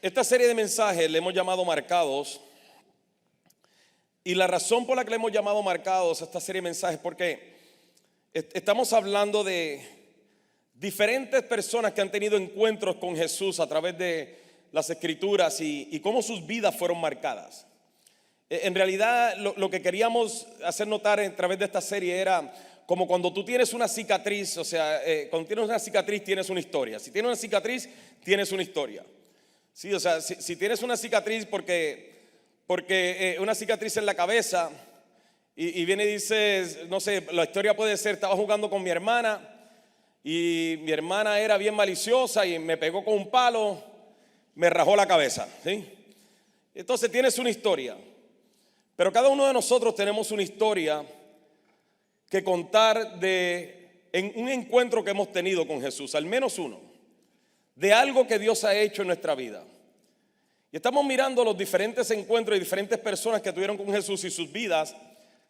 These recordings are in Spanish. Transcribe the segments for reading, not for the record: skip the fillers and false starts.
Esta serie de mensajes le hemos llamado Marcados. Y la razón por la que le hemos llamado Marcados a esta serie de mensajes es porque estamos hablando de diferentes personas que han tenido encuentros con Jesús a través de las Escrituras y cómo sus vidas fueron marcadas. En realidad lo que queríamos hacer notar a través de esta serie era como cuando tú tienes una cicatriz. O sea, cuando tienes una cicatriz tienes una historia. Si tienes una cicatriz, tienes una historia. Sí, o sea, si tienes una cicatriz porque una cicatriz en la cabeza y viene y dices, no sé, la historia puede ser: estaba jugando con mi hermana y mi hermana era bien maliciosa y me pegó con un palo, me rajó la cabeza, ¿sí? Entonces tienes una historia. Pero cada uno de nosotros tenemos una historia que contar en un encuentro que hemos tenido con Jesús, al menos uno, de algo que Dios ha hecho en nuestra vida. Y estamos mirando los diferentes encuentros y diferentes personas que tuvieron con Jesús, y sus vidas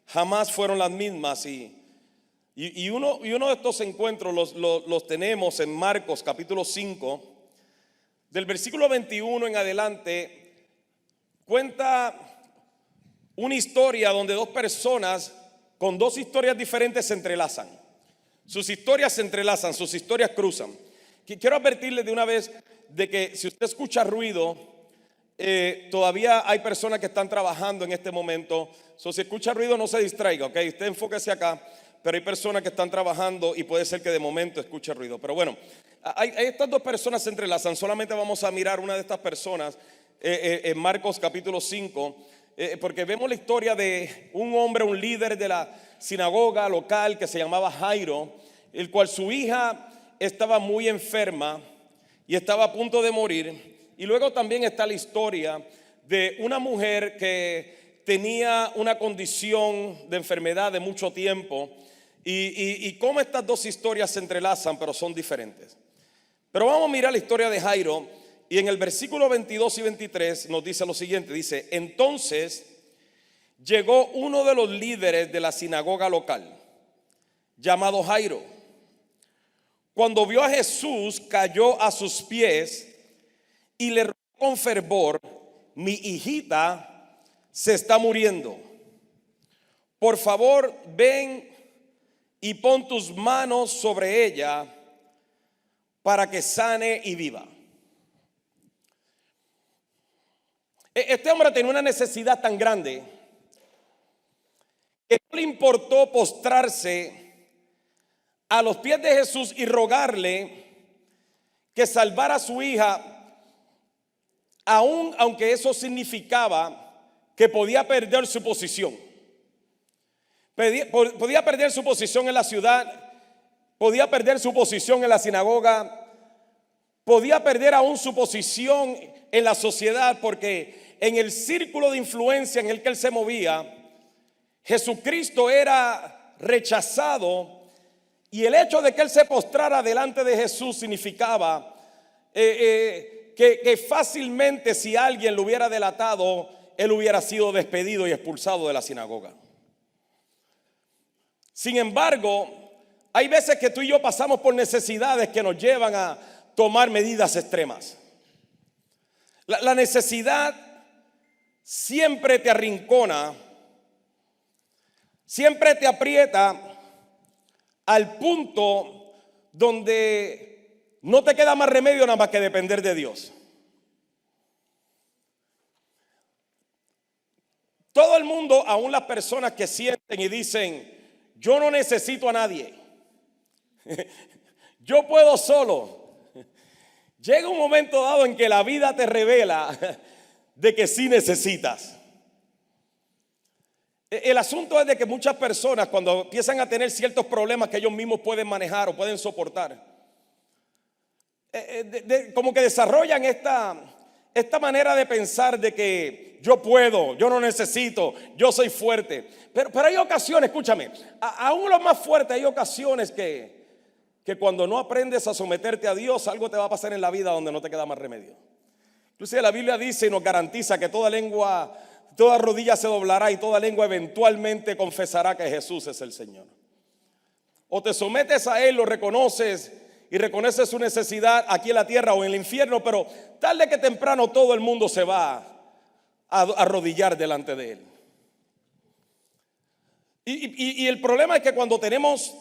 jamás fueron las mismas. Y uno de estos encuentros los tenemos en Marcos capítulo 5, del versículo 21 en adelante. Cuenta una historia donde dos personas con dos historias diferentes se entrelazan. Sus historias se entrelazan, sus historias cruzan. Quiero advertirles de una vez de que si usted escucha ruido, todavía hay personas que están trabajando en este momento. Si escucha ruido, no se distraiga, ¿ok? Usted enfóquese acá, pero hay personas que están trabajando y puede ser que de momento escuche ruido. Pero bueno, estas dos personas se entrelazan. Solamente vamos a mirar una de estas personas en Marcos capítulo 5, porque vemos la historia de un hombre, un líder de la sinagoga local que se llamaba Jairo, el cual su hija estaba muy enferma y estaba a punto de morir. Y luego también está la historia de una mujer que tenía una condición de enfermedad de mucho tiempo, y cómo estas dos historias se entrelazan, pero son diferentes. Pero vamos a mirar la historia de Jairo, y en el versículo 22 y 23 nos dice lo siguiente. Dice: entonces llegó uno de los líderes de la sinagoga local, llamado Jairo. Cuando vio a Jesús, cayó a sus pies y le rogó con fervor: mi hijita se está muriendo. Por favor, ven y pon tus manos sobre ella para que sane y viva. Este hombre tenía una necesidad tan grande que no le importó postrarse a los pies de Jesús y rogarle que salvara a su hija, aunque eso significaba que podía perder su posición. Podía perder su posición en la ciudad, podía perder su posición en la sinagoga, podía perder aún su posición en la sociedad, porque en el círculo de influencia en el que él se movía, Jesucristo era rechazado. Y el hecho de que él se postrara delante de Jesús significaba que fácilmente, si alguien lo hubiera delatado, él hubiera sido despedido y expulsado de la sinagoga. Sin embargo, hay veces que tú y yo pasamos por necesidades que nos llevan a tomar medidas extremas. La necesidad siempre te arrincona, siempre te aprieta al punto donde no te queda más remedio nada más que depender de Dios. Todo el mundo, aún las personas que sienten y dicen: yo no necesito a nadie, yo puedo solo. Llega un momento dado en que la vida te revela de que sí necesitas. El asunto es de que muchas personas, cuando empiezan a tener ciertos problemas que ellos mismos pueden manejar o pueden soportar, como que desarrollan esta manera de pensar de que yo puedo, yo no necesito, yo soy fuerte. Pero hay ocasiones, escúchame, aún lo más fuerte, hay ocasiones que cuando no aprendes a someterte a Dios, algo te va a pasar en la vida donde no te queda más remedio. Inclusive la Biblia dice y nos garantiza que toda rodilla se doblará y toda lengua eventualmente confesará que Jesús es el Señor. O te sometes a Él, lo reconoces y reconoce su necesidad aquí en la tierra o en el infierno, pero tarde que temprano todo el mundo se va a arrodillar delante de Él. Y el problema es que cuando tenemos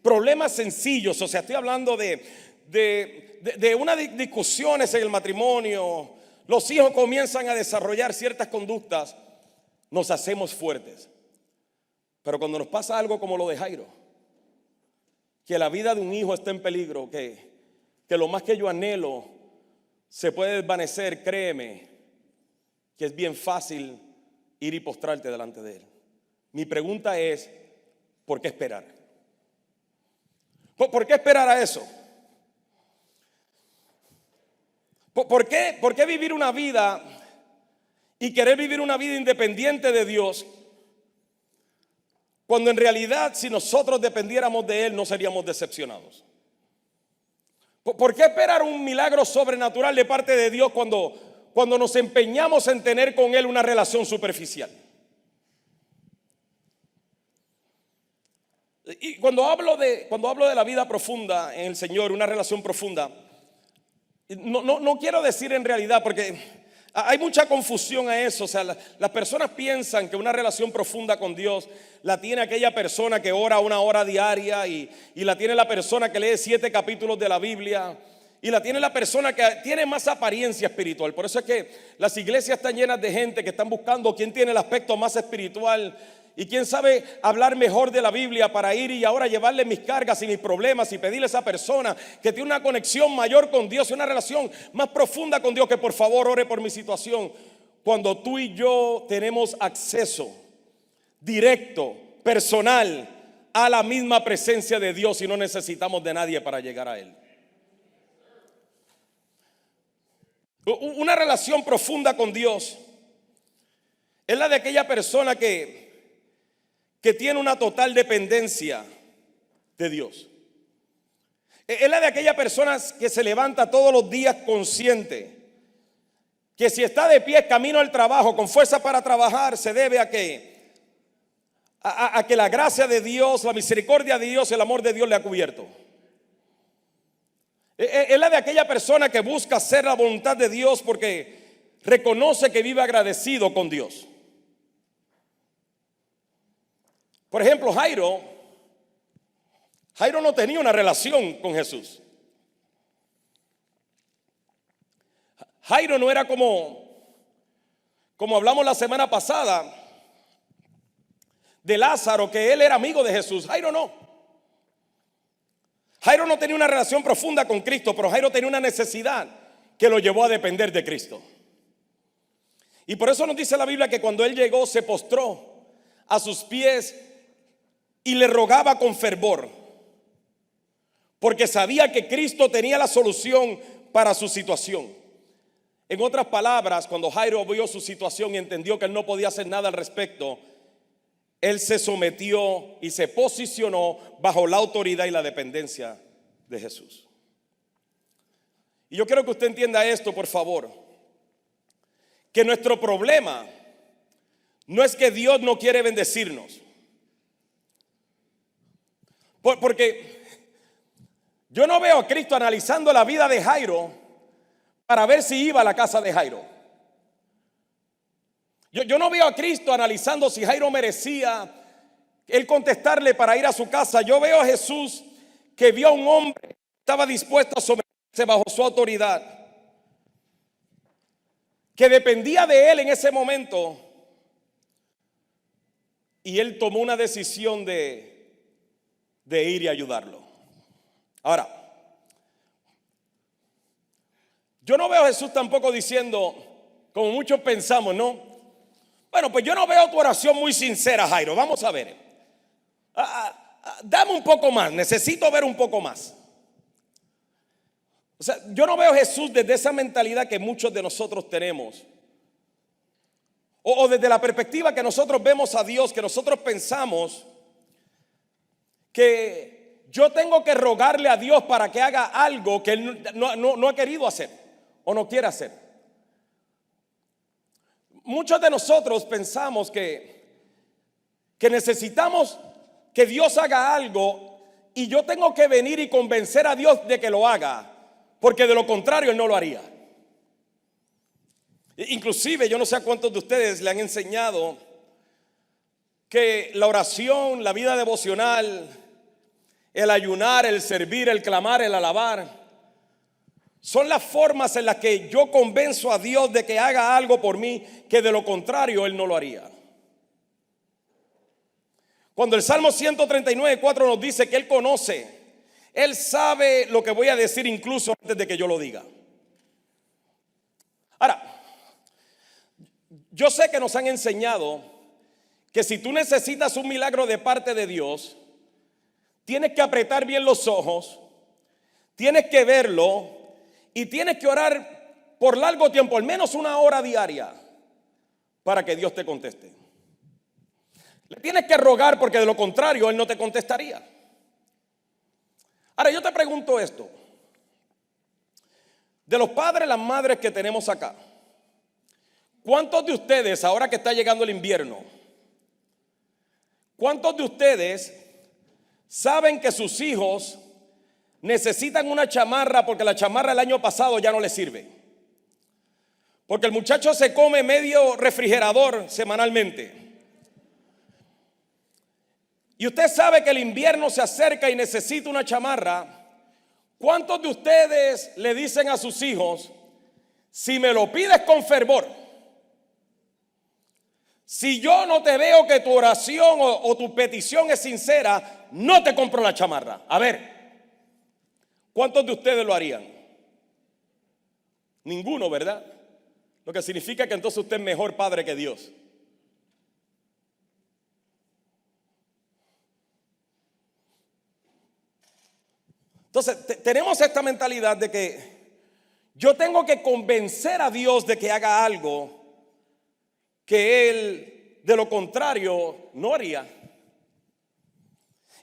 problemas sencillos, o sea, estoy hablando de unas discusiones en el matrimonio, los hijos comienzan a desarrollar ciertas conductas, nos hacemos fuertes. Pero cuando nos pasa algo como lo de Jairo, que la vida de un hijo está en peligro, que lo más que yo anhelo se puede desvanecer, créeme que es bien fácil ir y postrarte delante de Él. Mi pregunta es, ¿por qué esperar? ¿Por qué esperar a eso? ¿Por qué vivir una vida y querer vivir una vida independiente de Dios, cuando en realidad si nosotros dependiéramos de Él no seríamos decepcionados? ¿Por qué esperar un milagro sobrenatural de parte de Dios cuando nos empeñamos en tener con Él una relación superficial? Y cuando hablo de la vida profunda en el Señor, una relación profunda, no quiero decir en realidad, porque hay mucha confusión a eso. O sea, las personas piensan que una relación profunda con Dios la tiene aquella persona que ora 1 hora diaria, y la tiene la persona que lee 7 capítulos de la Biblia, y la tiene la persona que tiene más apariencia espiritual. Por eso es que las iglesias están llenas de gente que están buscando quién tiene el aspecto más espiritual y quién sabe hablar mejor de la Biblia para ir y ahora llevarle mis cargas y mis problemas y pedirle a esa persona que tiene una conexión mayor con Dios, una relación más profunda con Dios, que por favor ore por mi situación. Cuando tú y yo tenemos acceso directo, personal, a la misma presencia de Dios y no necesitamos de nadie para llegar a Él. Una relación profunda con Dios es la de aquella persona que tiene una total dependencia de Dios. Es la de aquella persona que se levanta todos los días consciente que si está de pie camino al trabajo con fuerza para trabajar, se debe a que la gracia de Dios, la misericordia de Dios, el amor de Dios le ha cubierto. Es la de aquella persona que busca hacer la voluntad de Dios porque reconoce que vive agradecido con Dios. Por ejemplo, Jairo no tenía una relación con Jesús. Jairo no era como hablamos la semana pasada de Lázaro, que él era amigo de Jesús. Jairo no. Jairo no tenía una relación profunda con Cristo, pero Jairo tenía una necesidad que lo llevó a depender de Cristo. Y por eso nos dice la Biblia que cuando él llegó se postró a sus pies y le rogaba con fervor, porque sabía que Cristo tenía la solución para su situación. En otras palabras, cuando Jairo vio su situación y entendió que él no podía hacer nada al respecto, él se sometió y se posicionó bajo la autoridad y la dependencia de Jesús. Y yo quiero que usted entienda esto, por favor, que nuestro problema no es que Dios no quiere bendecirnos. Porque yo no veo a Cristo analizando la vida de Jairo para ver si iba a la casa de Jairo. Yo no veo a Cristo analizando si Jairo merecía él contestarle para ir a su casa. Yo veo a Jesús que vio a un hombre que estaba dispuesto a someterse bajo su autoridad, que dependía de él en ese momento, y él tomó una decisión de ir y ayudarlo. Ahora, yo no veo a Jesús tampoco diciendo, como muchos pensamos, ¿no? Bueno, pues yo no veo tu oración muy sincera, Jairo. Vamos a ver. Dame un poco más, necesito ver un poco más. O sea, yo no veo a Jesús desde esa mentalidad que muchos de nosotros tenemos. O desde la perspectiva que nosotros vemos a Dios, que nosotros pensamos que yo tengo que rogarle a Dios para que haga algo que Él no ha querido hacer o no quiere hacer. Muchos de nosotros pensamos que necesitamos que Dios haga algo y yo tengo que venir y convencer a Dios de que lo haga, porque de lo contrario Él no lo haría. Inclusive yo no sé a cuántos de ustedes le han enseñado que la oración, la vida devocional, el ayunar, el servir, el clamar, el alabar, son las formas en las que yo convenzo a Dios de que haga algo por mí, que de lo contrario Él no lo haría. Cuando el Salmo 139:4 nos dice que Él conoce, Él sabe lo que voy a decir incluso antes de que yo lo diga. Ahora, yo sé que nos han enseñado que si tú necesitas un milagro de parte de Dios, tienes que apretar bien los ojos, tienes que verlo y tienes que orar por largo tiempo, al menos 1 hora diaria, para que Dios te conteste. Le tienes que rogar, porque de lo contrario Él no te contestaría. Ahora yo te pregunto esto: de los padres, las madres que tenemos acá, ¿cuántos de ustedes, ahora que está llegando el invierno, cuántos de ustedes saben que sus hijos necesitan una chamarra porque la chamarra del año pasado ya no les sirve? Porque el muchacho se come medio refrigerador semanalmente. Y usted sabe que el invierno se acerca y necesita una chamarra. ¿Cuántos de ustedes le dicen a sus hijos: si me lo pides con fervor, si yo no te veo que tu oración o tu petición es sincera, no te compro la chamarra? A ver, ¿cuántos de ustedes lo harían? Ninguno, ¿verdad? Lo que significa que entonces usted es mejor padre que Dios. Entonces tenemos esta mentalidad de que yo tengo que convencer a Dios de que haga algo que Él de lo contrario no haría.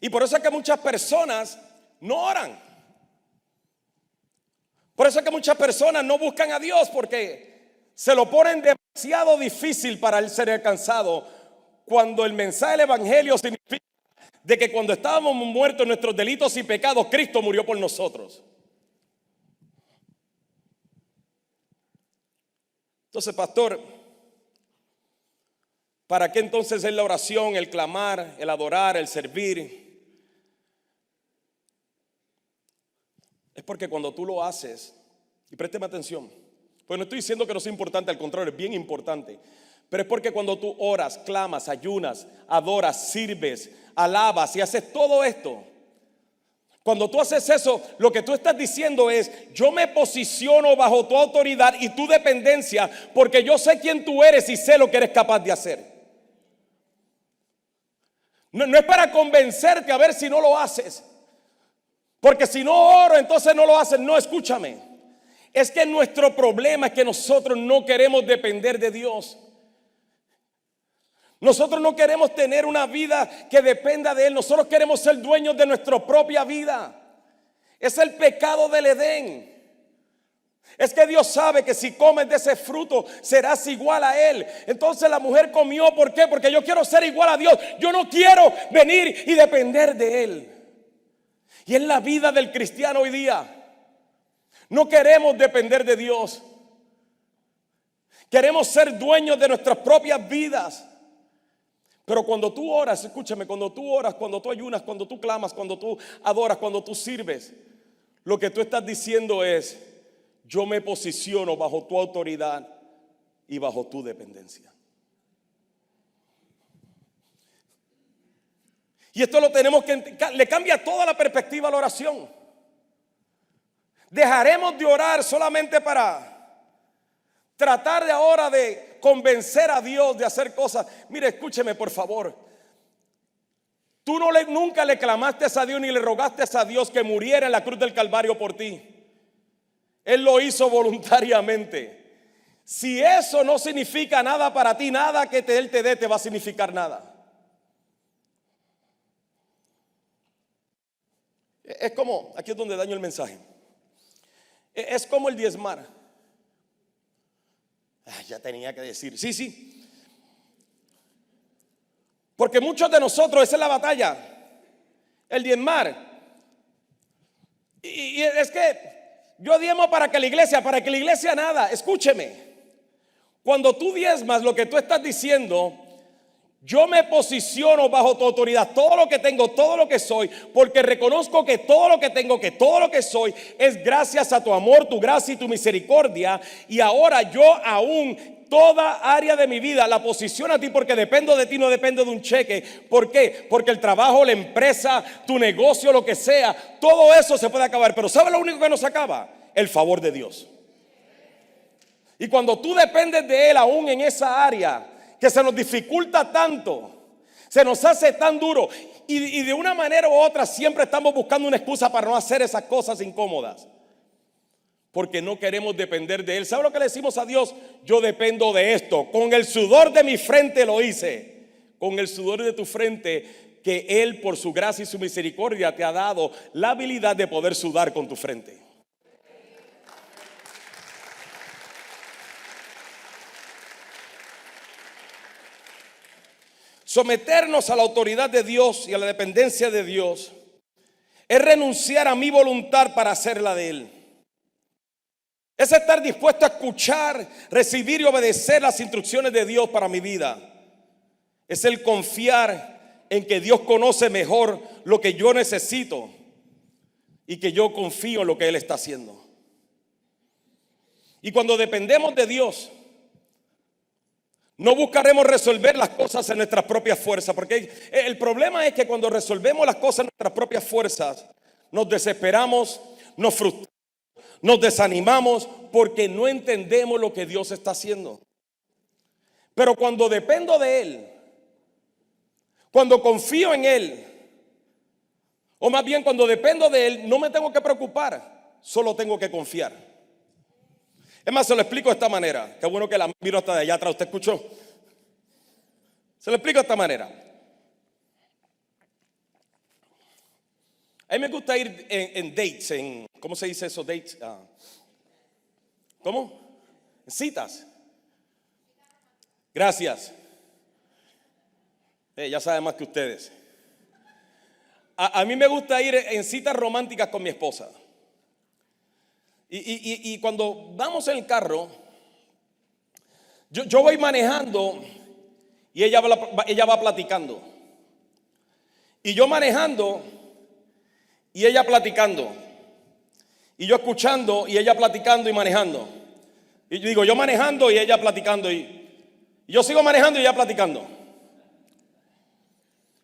Y por eso es que muchas personas no oran. Por eso es que muchas personas no buscan a Dios, porque se lo ponen demasiado difícil para Él ser alcanzado, cuando el mensaje del evangelio significa de que cuando estábamos muertos en nuestros delitos y pecados, Cristo murió por nosotros. Entonces, pastor, ¿para qué entonces es la oración, el clamar, el adorar, el servir? Es porque cuando tú lo haces, y présteme atención, pues no estoy diciendo que no sea importante, al contrario, es bien importante. Pero es porque cuando tú oras, clamas, ayunas, adoras, sirves, alabas y haces todo esto, cuando tú haces eso, lo que tú estás diciendo es: yo me posiciono bajo tu autoridad y tu dependencia, porque yo sé quién tú eres y sé lo que eres capaz de hacer. No es para convencerte a ver si no lo haces, porque si no oro entonces no lo haces. No, escúchame, es que nuestro problema es que nosotros no queremos depender de Dios. Nosotros no queremos tener una vida que dependa de Él. Nosotros queremos ser dueños de nuestra propia vida. Es el pecado del Edén. Es que Dios sabe que si comes de ese fruto serás igual a Él. Entonces la mujer comió, ¿por qué? Porque yo quiero ser igual a Dios. Yo no quiero venir y depender de Él. Y es la vida del cristiano hoy día. No queremos depender de Dios. Queremos ser dueños de nuestras propias vidas. Pero cuando tú oras, escúchame, cuando tú oras, cuando tú ayunas, cuando tú clamas, cuando tú adoras, cuando tú sirves, lo que tú estás diciendo es: yo me posiciono bajo tu autoridad y bajo tu dependencia. Y esto lo tenemos que, le cambia toda la perspectiva a la oración. Dejaremos de orar solamente para tratar de ahora de convencer a Dios de hacer cosas. Mire, escúcheme por favor. Tú nunca le clamaste a Dios ni le rogaste a Dios que muriera en la cruz del Calvario por ti. Él lo hizo voluntariamente. Si eso no significa nada para ti, nada que Él te dé te va a significar nada. Es como, aquí es donde daño el mensaje. Es como el diezmar. Ya tenía que decir, sí. Porque muchos de nosotros, esa es la batalla, el diezmar. Y es que yo diezmo para que la iglesia nada. Escúcheme, cuando tú diezmas lo que tú estás diciendo, yo me posiciono bajo tu autoridad, todo lo que tengo, todo lo que soy, porque reconozco que todo lo que tengo, que todo lo que soy, es gracias a tu amor, tu gracia y tu misericordia. Y ahora yo aún, toda área de mi vida la posiciono a ti, porque dependo de ti, no dependo de un cheque. ¿Por qué? Porque el trabajo, la empresa, tu negocio, lo que sea, todo eso se puede acabar. Pero ¿sabes lo único que no se acaba? El favor de Dios. Y cuando tú dependes de Él aún en esa área que se nos dificulta tanto, se nos hace tan duro, y de una manera u otra siempre estamos buscando una excusa para no hacer esas cosas incómodas, porque no queremos depender de Él. ¿Sabe lo que le decimos a Dios? Yo dependo de esto, con el sudor de mi frente lo hice, con el sudor de tu frente, que Él por su gracia y su misericordia te ha dado la habilidad de poder sudar con tu frente. Someternos a la autoridad de Dios y a la dependencia de Dios es renunciar a mi voluntad para hacer la de Él. Es estar dispuesto a escuchar, recibir y obedecer las instrucciones de Dios para mi vida. Es el confiar en que Dios conoce mejor lo que yo necesito y que yo confío en lo que Él está haciendo. Y cuando dependemos de Dios, no buscaremos resolver las cosas en nuestras propias fuerzas, porque el problema es que cuando resolvemos las cosas en nuestras propias fuerzas, nos desesperamos, nos frustramos, nos desanimamos, porque no entendemos lo que Dios está haciendo. Pero cuando dependo de Él, cuando confío en Él, o más bien cuando dependo de Él, no me tengo que preocupar, solo tengo que confiar. Es más, se lo explico de esta manera. Qué bueno que la miro hasta de allá atrás. ¿Usted escuchó? Se lo explico de esta manera. A mí me gusta ir en dates, ¿cómo se dice eso? Dates. ¿Cómo? En citas. Gracias. Ya sabe más que ustedes. A mí me gusta ir en citas románticas con mi esposa. Y cuando vamos en el carro, yo voy manejando y ella va platicando. Y yo manejando y ella platicando. Y yo escuchando y ella platicando y manejando. Y digo, yo manejando y ella platicando. Y yo sigo manejando y ella platicando.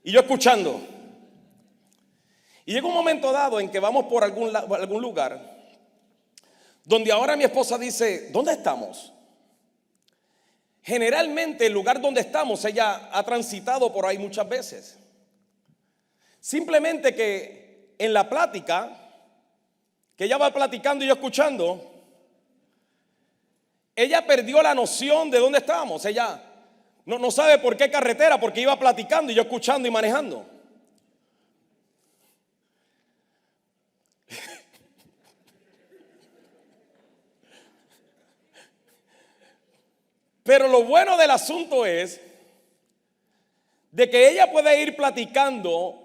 Y yo escuchando. Y llega un momento dado en que vamos por algún lugar donde ahora mi esposa dice, ¿dónde estamos? Generalmente el lugar donde estamos, ella ha transitado por ahí muchas veces. Simplemente que en la plática, que ella va platicando y yo escuchando, ella perdió la noción de dónde estábamos. Ella no sabe por qué carretera, porque iba platicando y yo escuchando y manejando. Pero lo bueno del asunto es de que ella puede ir platicando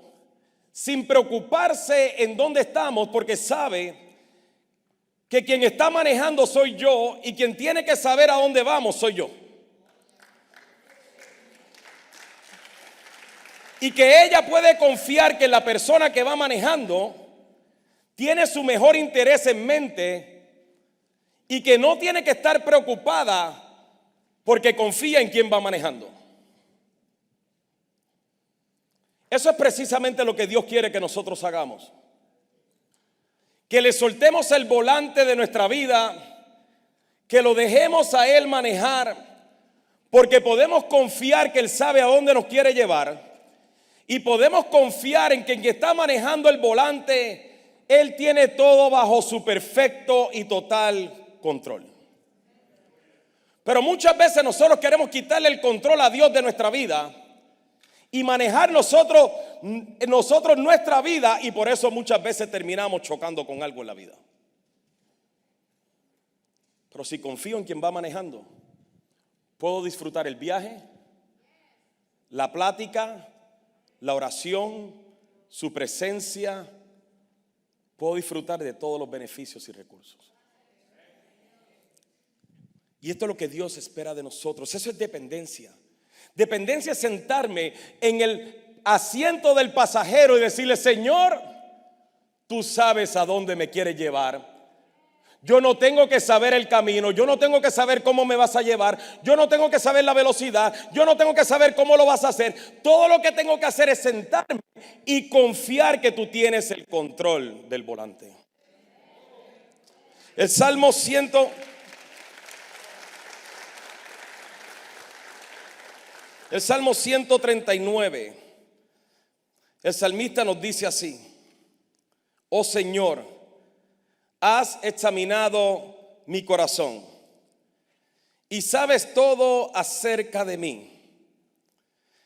sin preocuparse en dónde estamos, porque sabe que quien está manejando soy yo y quien tiene que saber a dónde vamos soy yo. Y que ella puede confiar que la persona que va manejando tiene su mejor interés en mente y que no tiene que estar preocupada porque confía en quien va manejando. Eso es precisamente lo que Dios quiere que nosotros hagamos. Que le soltemos el volante de nuestra vida, que lo dejemos a Él manejar, porque podemos confiar que Él sabe a dónde nos quiere llevar, y podemos confiar en que quien está manejando el volante, Él tiene todo bajo su perfecto y total control. Pero muchas veces nosotros queremos quitarle el control a Dios de nuestra vida y manejar nosotros nuestra vida, y por eso muchas veces terminamos chocando con algo en la vida. Pero si confío en quien va manejando, puedo disfrutar el viaje, la plática, la oración, su presencia puedo disfrutar de todos los beneficios y recursos. Y esto es lo que Dios espera de nosotros. Eso es dependencia. Dependencia es sentarme en el asiento del pasajero y decirle: Señor, tú sabes a dónde me quieres llevar. Yo no tengo que saber el camino, yo no tengo que saber cómo me vas a llevar, yo no tengo que saber la velocidad, yo no tengo que saber cómo lo vas a hacer. Todo lo que tengo que hacer es sentarme y confiar que tú tienes el control del volante. El Salmo 139, el salmista nos dice así: oh Señor, has examinado mi corazón y sabes todo acerca de mí.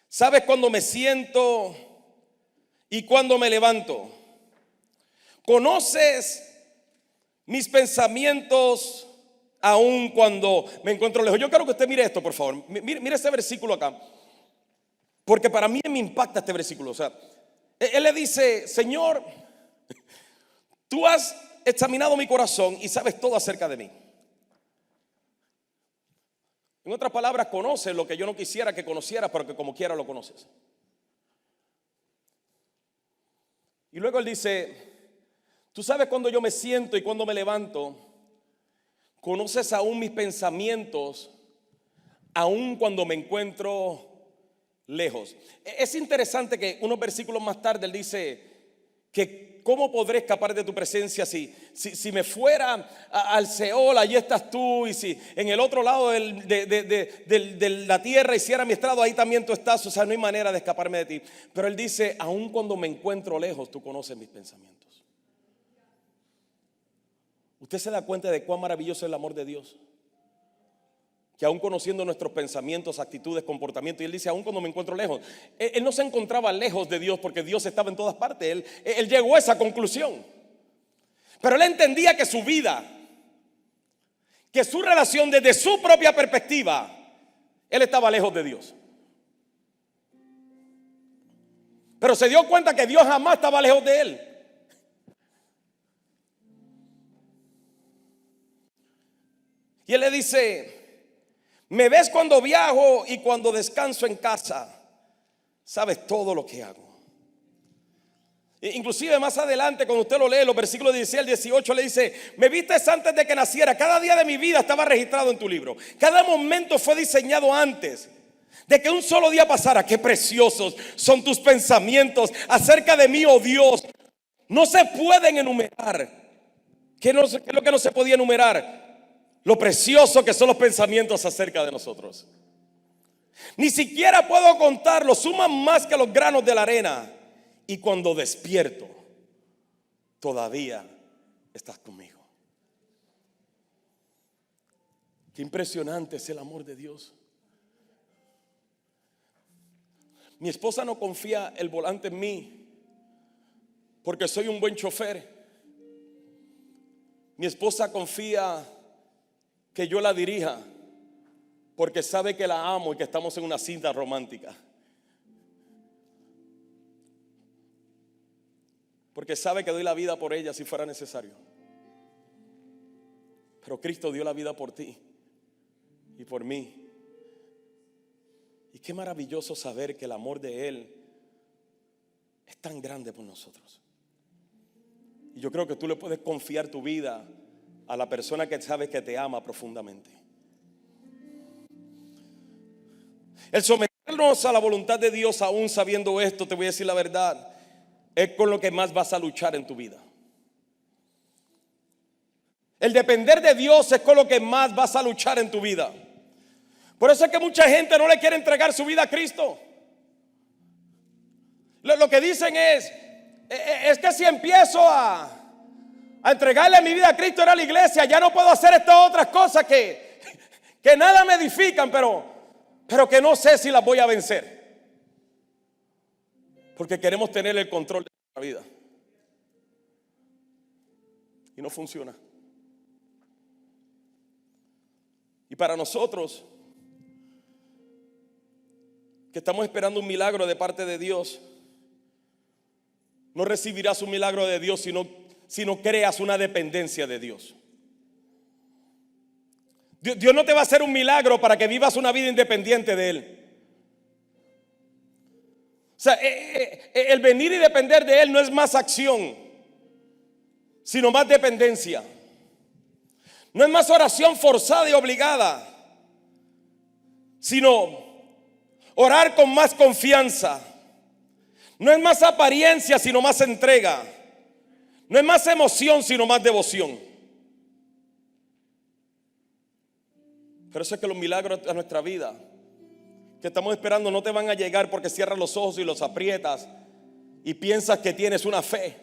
Sabes cuando me siento y cuando me levanto. Conoces mis pensamientos aun cuando me encuentro lejos. Yo quiero que usted mire esto, por favor. Mire este versículo acá, porque para mí me impacta este versículo. O sea, él le dice: Señor, tú has examinado mi corazón y sabes todo acerca de mí. En otras palabras, conoces lo que yo no quisiera que conociera, pero que como quiera lo conoces. Y luego él dice: tú sabes cuando yo me siento y cuando me levanto. Conoces aún mis pensamientos, aún cuando me encuentro lejos. Es interesante que unos versículos más tarde él dice que cómo podré escapar de tu presencia si me fuera al Seol, allí estás tú, y si en el otro lado de la tierra hiciera mi estrado, ahí también tú estás. O sea, no hay manera de escaparme de ti. Pero él dice: aun cuando me encuentro lejos, tú conoces mis pensamientos. ¿Usted se da cuenta de cuán maravilloso es el amor de Dios? Que aún conociendo nuestros pensamientos, actitudes, comportamientos, y él dice: aún cuando me encuentro lejos. Él no se encontraba lejos de Dios porque Dios estaba en todas partes. Él llegó a esa conclusión. Pero él entendía que su vida, que su relación desde su propia perspectiva, él estaba lejos de Dios. Pero se dio cuenta que Dios jamás estaba lejos de él. Y él le dice: me ves cuando viajo y cuando descanso en casa. Sabes todo lo que hago. Inclusive más adelante, cuando usted lo lee, los versículos 16 al 18, le dice: me viste antes de que naciera. Cada día de mi vida estaba registrado en tu libro. Cada momento fue diseñado antes de que un solo día pasara. Qué preciosos son tus pensamientos acerca de mí, oh Dios. No se pueden enumerar. ¿Qué es lo que no se podía enumerar? Lo precioso que son los pensamientos acerca de nosotros. Ni siquiera puedo contarlos, suman más que los granos de la arena. Y cuando despierto, todavía estás conmigo. Qué impresionante es el amor de Dios. Mi esposa no confía el volante en mí porque soy un buen chofer. Mi esposa confía que yo la dirija porque sabe que la amo y que estamos en una cinta romántica. Porque sabe que doy la vida por ella si fuera necesario. Pero Cristo dio la vida por ti y por mí. Y qué maravilloso saber que el amor de Él es tan grande por nosotros. Y yo creo que tú le puedes confiar tu vida a la persona que sabes que te ama profundamente. El someternos a la voluntad de Dios, aún sabiendo esto, te voy a decir la verdad, es con lo que más vas a luchar en tu vida. El depender de Dios es con lo que más vas a luchar en tu vida. Por eso es que mucha gente no le quiere entregar su vida a Cristo. Lo que dicen es que si empiezo a entregarle mi vida a Cristo, era la iglesia, ya no puedo hacer estas otras cosas que nada me edifican, pero que no sé si las voy a vencer. Porque queremos tener el control de nuestra vida. Y no funciona. Y para nosotros, que estamos esperando un milagro de parte de Dios, no recibirás un milagro de Dios sino creas una dependencia de Dios. Dios no te va a hacer un milagro para que vivas una vida independiente de Él. O sea, el venir y depender de Él no es más acción, sino más dependencia. No es más oración forzada y obligada, sino orar con más confianza. No es más apariencia, sino más entrega. No es más emoción, sino más devoción. Pero eso es que los milagros a nuestra vida que estamos esperando no te van a llegar porque cierras los ojos y los aprietas y piensas que tienes una fe.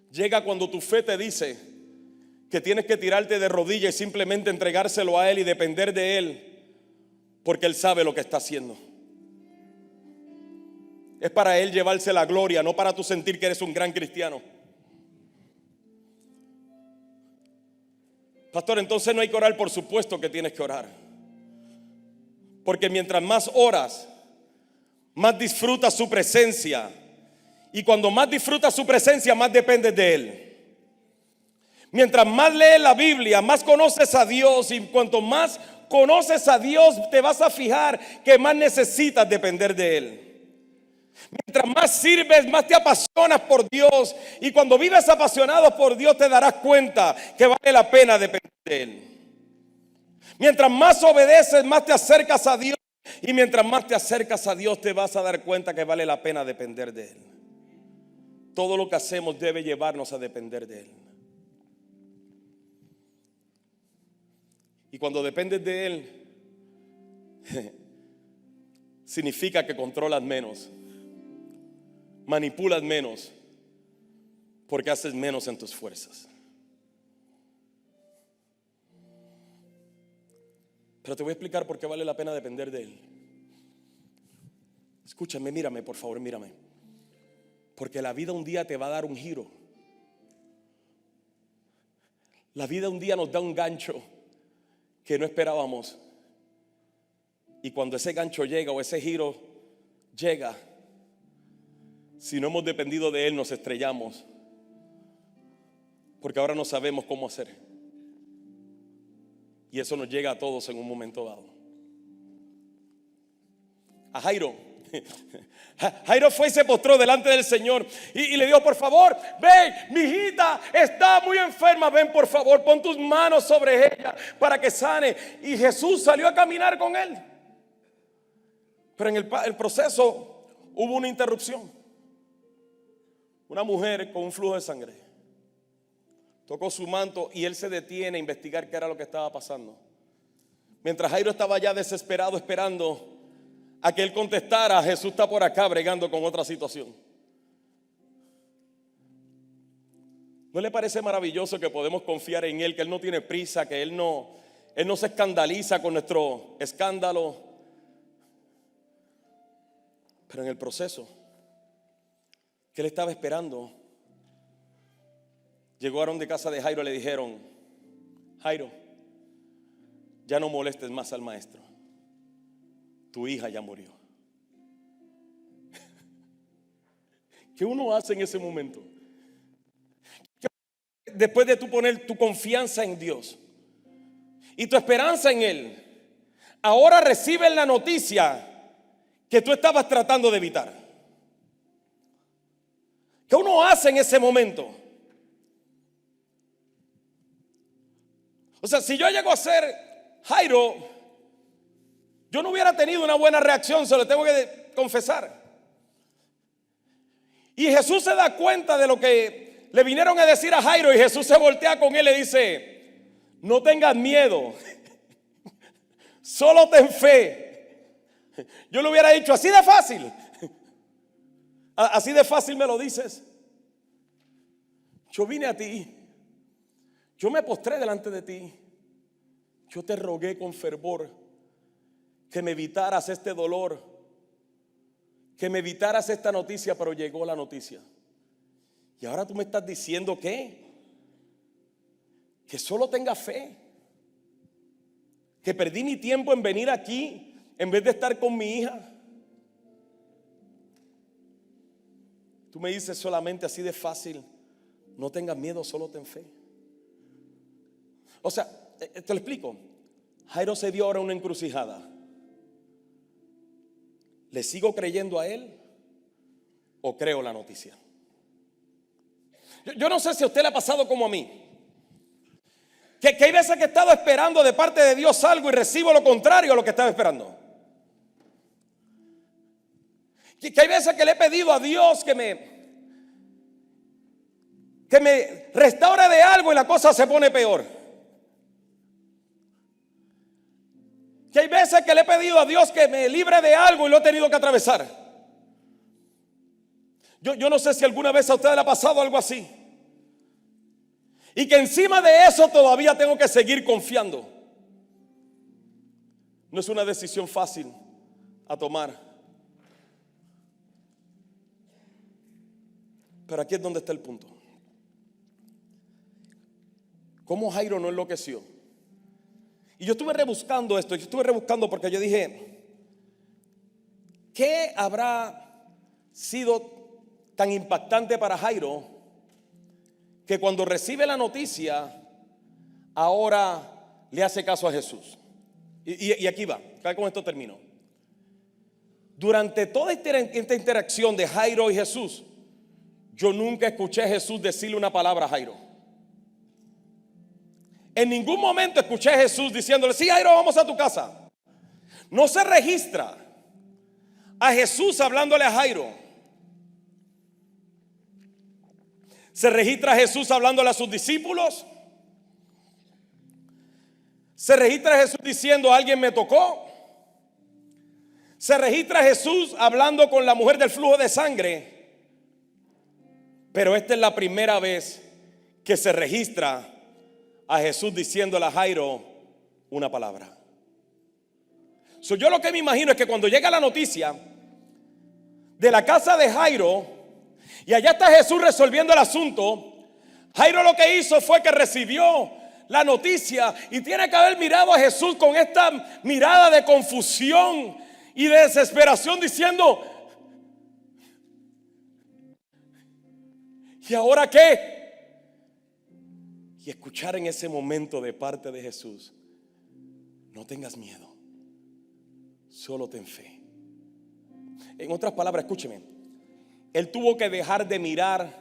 Llega cuando tu fe te dice que tienes que tirarte de rodillas y simplemente entregárselo a Él y depender de Él, porque Él sabe lo que está haciendo. Es para Él llevarse la gloria, no para tú sentir que eres un gran cristiano. Pastor, entonces no hay que orar. Por supuesto que tienes que orar, porque mientras más oras, más disfrutas su presencia, y cuando más disfrutas su presencia, más dependes de Él. Mientras más lees la Biblia, más conoces a Dios, y cuanto más conoces a Dios, te vas a fijar que más necesitas depender de Él. Mientras más sirves, más te apasionas por Dios, y cuando vives apasionado por Dios te darás cuenta que vale la pena depender de Él. Mientras más obedeces, más te acercas a Dios, y mientras más te acercas a Dios te vas a dar cuenta que vale la pena depender de Él. Todo lo que hacemos debe llevarnos a depender de Él. Y cuando dependes de Él, significa que controlas menos, manipulas menos, porque haces menos en tus fuerzas. Pero te voy a explicar por qué vale la pena depender de Él. Escúchame, mírame, por favor, mírame. Porque la vida un día te va a dar un giro. La vida un día nos da un gancho que no esperábamos. Y cuando ese gancho llega o ese giro llega, si no hemos dependido de Él, nos estrellamos, porque ahora no sabemos cómo hacer. Y eso nos llega a todos en un momento dado. A Jairo fue y se postró delante del Señor y le dijo: por favor, ven, mi hijita está muy enferma, ven por favor, pon tus manos sobre ella para que sane. Y Jesús salió a caminar con él. Pero en el proceso hubo una interrupción. Una mujer con un flujo de sangre tocó su manto y él se detiene a investigar qué era lo que estaba pasando. Mientras Jairo estaba ya desesperado esperando a que él contestara, Jesús está por acá bregando con otra situación. ¿No le parece maravilloso que podemos confiar en Él, que Él no tiene prisa, que Él no se escandaliza con nuestro escándalo? Pero en el proceso que él estaba esperando, llegaron de casa de Jairo y le dijeron: Jairo, ya no molestes más al maestro, tu hija ya murió. ¿Qué uno hace en ese momento? Después de tú poner tu confianza en Dios y tu esperanza en Él, ahora reciben la noticia que tú estabas tratando de evitar. ¿Qué uno hace en ese momento? O sea, si yo llego a ser Jairo, yo no hubiera tenido una buena reacción, se lo tengo que confesar. Y Jesús se da cuenta de lo que le vinieron a decir a Jairo, y Jesús se voltea con él y le dice: no tengas miedo, solo ten fe. Yo le hubiera dicho: así de fácil, así de fácil me lo dices. Yo vine a ti, yo me postré delante de ti, yo te rogué con fervor que me evitaras este dolor, que me evitaras esta noticia, pero llegó la noticia. Y ahora tú me estás diciendo que solo tenga fe, que perdí mi tiempo en venir aquí en vez de estar con mi hija. Tú me dices solamente así de fácil, No tengas miedo, solo ten fe. O sea, te lo explico. Jairo se dio ahora una encrucijada. ¿Le sigo creyendo a él o creo la noticia? Yo no sé si a usted le ha pasado como a mí, que hay veces que he estado esperando de parte de Dios algo y recibo lo contrario a lo que estaba esperando. Que hay veces que le he pedido a Dios que me restaure de algo y la cosa se pone peor. Que hay veces que le he pedido a Dios que me libre de algo y lo he tenido que atravesar. Yo no sé si alguna vez a usted le ha pasado algo así. Y que encima de eso todavía tengo que seguir confiando. No es una decisión fácil a tomar. Pero aquí es donde está el punto. ¿Cómo Jairo no enloqueció? Y yo estuve rebuscando esto. Yo estuve rebuscando porque yo dije, ¿qué habrá sido tan impactante para Jairo que cuando recibe la noticia ahora le hace caso a Jesús? Y aquí va, con esto termino. Durante toda esta interacción de Jairo y Jesús, yo nunca escuché a Jesús decirle una palabra a Jairo. En ningún momento escuché a Jesús diciéndole, sí, Jairo, vamos a tu casa. No se registra a Jesús hablándole a Jairo. Se registra a Jesús hablándole a sus discípulos. Se registra a Jesús diciendo, alguien me tocó. Se registra a Jesús hablando con la mujer del flujo de sangre. Pero esta es la primera vez que se registra a Jesús diciéndole a Jairo una palabra. Yo lo que me imagino es que cuando llega la noticia de la casa de Jairo y allá está Jesús resolviendo el asunto, Jairo lo que hizo fue que recibió la noticia y tiene que haber mirado a Jesús con esta mirada de confusión y de desesperación diciendo, ¿y ahora qué? Y escuchar en ese momento de parte de Jesús, no tengas miedo, solo ten fe. En otras palabras, escúcheme, él tuvo que dejar de mirar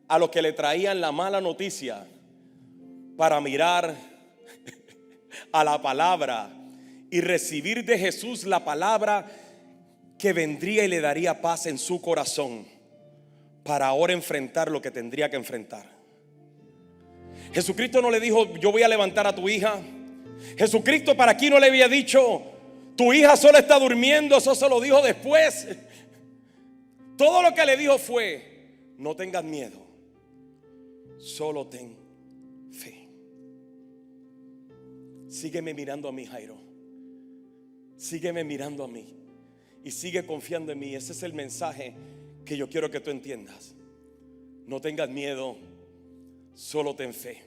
a los que le traían la mala noticia para mirar a la palabra y recibir de Jesús la palabra que vendría y le daría paz en su corazón para ahora enfrentar lo que tendría que enfrentar. Jesucristo no le dijo, yo voy a levantar a tu hija. Jesucristo para aquí no le había dicho, tu hija solo está durmiendo. Eso se lo dijo después. Todo lo que le dijo fue, no tengas miedo, solo ten fe. Sígueme mirando a mí, Jairo. Sígueme mirando a mí y sigue confiando en mí. Ese es el mensaje que yo quiero que tú entiendas. No tengas miedo, solo ten fe.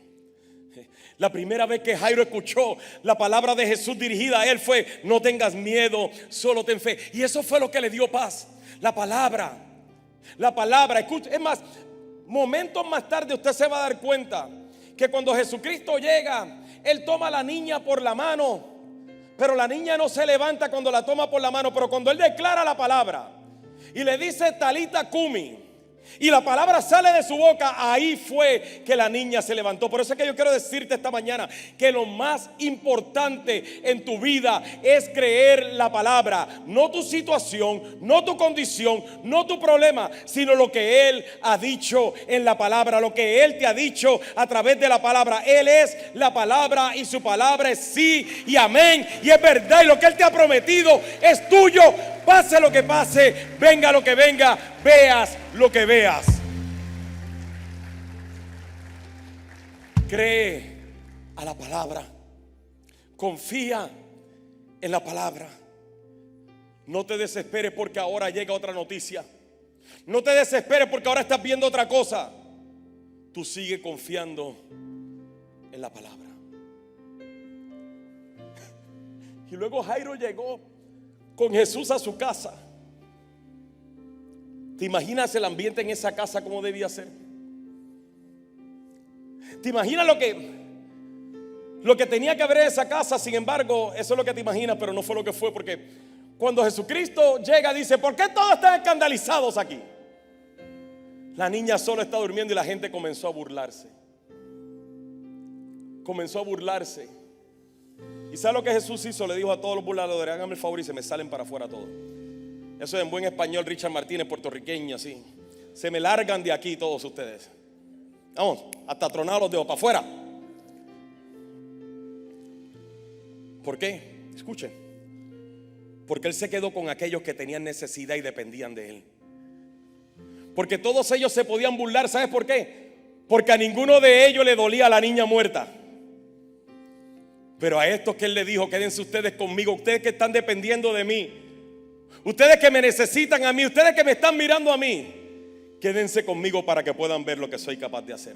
La primera vez que Jairo escuchó la palabra de Jesús dirigida a él fue, no tengas miedo, solo ten fe. Y eso fue lo que le dio paz. La palabra, escucha. Es más, momentos más tarde usted se va a dar cuenta que cuando Jesucristo llega, él toma a la niña por la mano, pero la niña no se levanta cuando la toma por la mano. Pero cuando él declara la palabra y le dice Talita Cumi, y la palabra sale de su boca, ahí fue que la niña se levantó. Por eso es que yo quiero decirte esta mañana que lo más importante en tu vida es creer la palabra. No tu situación, no tu condición, no tu problema, sino lo que Él ha dicho en la palabra, lo que Él te ha dicho a través de la palabra. Él es la palabra y su palabra es sí y amén. Y es verdad, y lo que Él te ha prometido es tuyo. Pase lo que pase, venga lo que venga, veas lo que veas. Cree a la palabra. Confía en la palabra. No te desesperes porque ahora llega otra noticia. No te desesperes porque ahora estás viendo otra cosa. Tú sigue confiando en la palabra. Y luego Jairo llegó con Jesús a su casa. ¿Te imaginas el ambiente en esa casa como debía ser? ¿Te imaginas lo que tenía que haber en esa casa? Sin embargo, eso es lo que te imaginas, pero no fue lo que fue, porque cuando Jesucristo llega dice: ¿por qué todos están escandalizados aquí? La niña solo está durmiendo y la gente comenzó a burlarse. Comenzó a burlarse. ¿Y sabe lo que Jesús hizo? Le dijo a todos los burladores: háganme el favor y se me salen para afuera todos. Eso es en buen español Richard Martínez, puertorriqueño, así. Se me largan de aquí todos ustedes. Vamos, hasta tronados los dedos para afuera. ¿Por qué? Escuchen. Porque Él se quedó con aquellos que tenían necesidad y dependían de Él. Porque todos ellos se podían burlar. ¿Sabes por qué? Porque a ninguno de ellos le dolía a la niña muerta. Pero a estos que Él le dijo: quédense ustedes conmigo, ustedes que están dependiendo de mí, ustedes que me necesitan a mí, ustedes que me están mirando a mí, quédense conmigo para que puedan ver lo que soy capaz de hacer.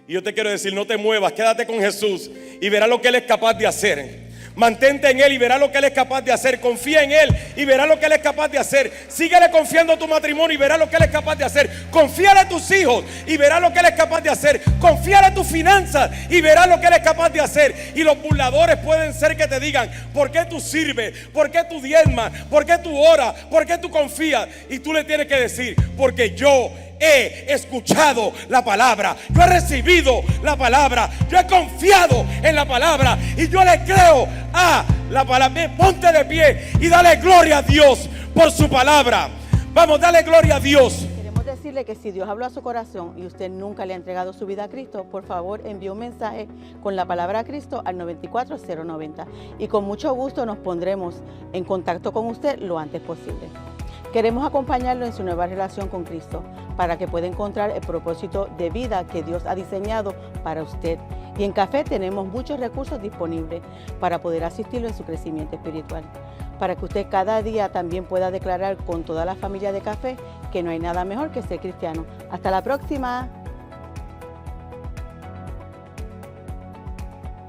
Y yo te quiero decir: no te muevas, quédate con Jesús y verás lo que Él es capaz de hacer. Mantente en Él y verás lo que Él es capaz de hacer. Confía en Él y verás lo que Él es capaz de hacer. Síguele confiando a tu matrimonio y verás lo que Él es capaz de hacer. Confíale a tus hijos y verás lo que Él es capaz de hacer. Confíale a tus finanzas y verás lo que Él es capaz de hacer. Y los burladores pueden ser que te digan: ¿por qué tú sirves? ¿Por qué tú diezmas? ¿Por qué tú oras? ¿Por qué tú confías? Y tú le tienes que decir: porque yo he escuchado la palabra, yo he recibido la palabra, yo he confiado en la palabra y yo le creo a la palabra. Ponte de pie y dale gloria a Dios por su palabra. Vamos, dale gloria a Dios. Queremos decirle que si Dios habló a su corazón y usted nunca le ha entregado su vida a Cristo, por favor envíe un mensaje con la palabra Cristo al 94090 y con mucho gusto nos pondremos en contacto con usted lo antes posible. Queremos acompañarlo en su nueva relación con Cristo para que pueda encontrar el propósito de vida que Dios ha diseñado para usted. Y en Café tenemos muchos recursos disponibles para poder asistirlo en su crecimiento espiritual. Para que usted cada día también pueda declarar con toda la familia de Café que no hay nada mejor que ser cristiano. Hasta la próxima.